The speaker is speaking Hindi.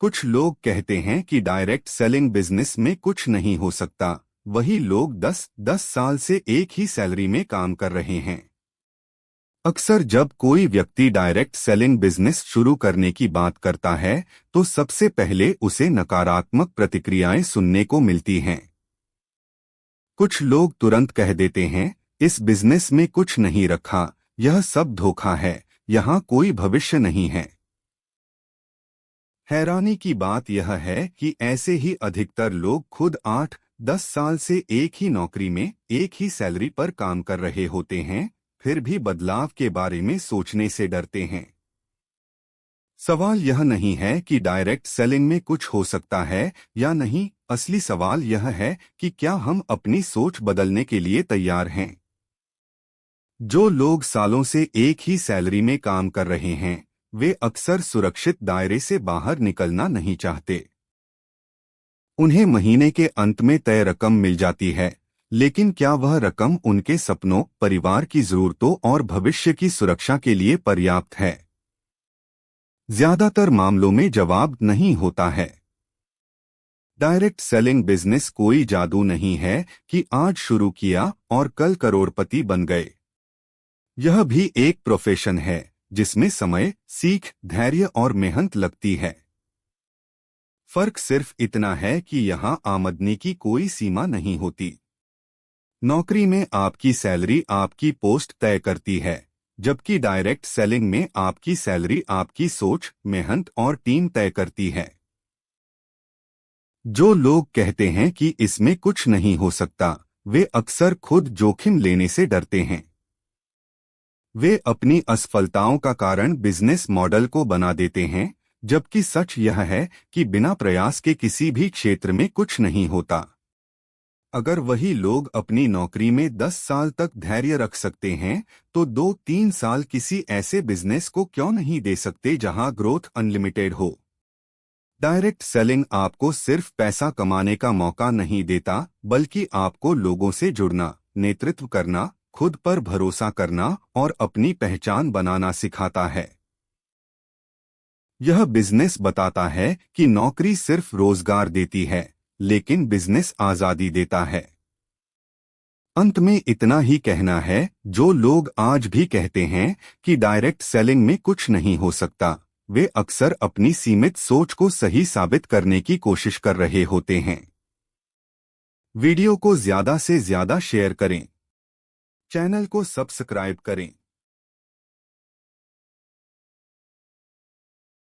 कुछ लोग कहते हैं कि डायरेक्ट सेलिंग बिजनेस में कुछ नहीं हो सकता, वही लोग 10-10 साल से एक ही सैलरी में काम कर रहे हैं। अक्सर जब कोई व्यक्ति डायरेक्ट सेलिंग बिजनेस शुरू करने की बात करता है तो सबसे पहले उसे नकारात्मक प्रतिक्रियाएं सुनने को मिलती हैं। कुछ लोग तुरंत कह देते हैं, इस बिजनेस में कुछ नहीं रखा, यह सब धोखा है, यहाँ कोई भविष्य नहीं है। हैरानी की बात यह है कि ऐसे ही अधिकतर लोग खुद 8-10 साल से एक ही नौकरी में एक ही सैलरी पर काम कर रहे होते हैं, फिर भी बदलाव के बारे में सोचने से डरते हैं। सवाल यह नहीं है कि डायरेक्ट सेलिंग में कुछ हो सकता है या नहीं, असली सवाल यह है कि क्या हम अपनी सोच बदलने के लिए तैयार हैं। जो लोग सालों से एक ही सैलरी में काम कर रहे हैं, वे अक्सर सुरक्षित दायरे से बाहर निकलना नहीं चाहते। उन्हें महीने के अंत में तय रकम मिल जाती है, लेकिन क्या वह रकम उनके सपनों, परिवार की जरूरतों और भविष्य की सुरक्षा के लिए पर्याप्त है? ज्यादातर मामलों में जवाब नहीं होता है। डायरेक्ट सेलिंग बिजनेस कोई जादू नहीं है कि आज शुरू किया और कल करोड़पति बन गए। यह भी एक प्रोफेशन है जिसमें समय, सीख, धैर्य और मेहनत लगती है। फर्क सिर्फ इतना है कि यहाँ आमदनी की कोई सीमा नहीं होती। नौकरी में आपकी सैलरी आपकी पोस्ट तय करती है, जबकि डायरेक्ट सेलिंग में आपकी सैलरी आपकी सोच, मेहनत और टीम तय करती है। जो लोग कहते हैं कि इसमें कुछ नहीं हो सकता, वे अक्सर खुद जोखिम लेने से डरते हैं। वे अपनी असफलताओं का कारण बिजनेस मॉडल को बना देते हैं, जबकि सच यह है कि बिना प्रयास के किसी भी क्षेत्र में कुछ नहीं होता। अगर वही लोग अपनी नौकरी में 10 साल तक धैर्य रख सकते हैं, तो 2-3 साल किसी ऐसे बिजनेस को क्यों नहीं दे सकते जहां ग्रोथ अनलिमिटेड हो। डायरेक्ट सेलिंग आपको सिर्फ पैसा कमाने का मौका नहीं देता, बल्कि आपको लोगों से जुड़ना, नेतृत्व करना, खुद पर भरोसा करना और अपनी पहचान बनाना सिखाता है। यह बिजनेस बताता है कि नौकरी सिर्फ रोजगार देती है, लेकिन बिजनेस आजादी देता है। अंत में इतना ही कहना है, जो लोग आज भी कहते हैं कि डायरेक्ट सेलिंग में कुछ नहीं हो सकता, वे अक्सर अपनी सीमित सोच को सही साबित करने की कोशिश कर रहे होते हैं। वीडियो को ज्यादा से ज्यादा शेयर करें। चैनल को सब्सक्राइब करें।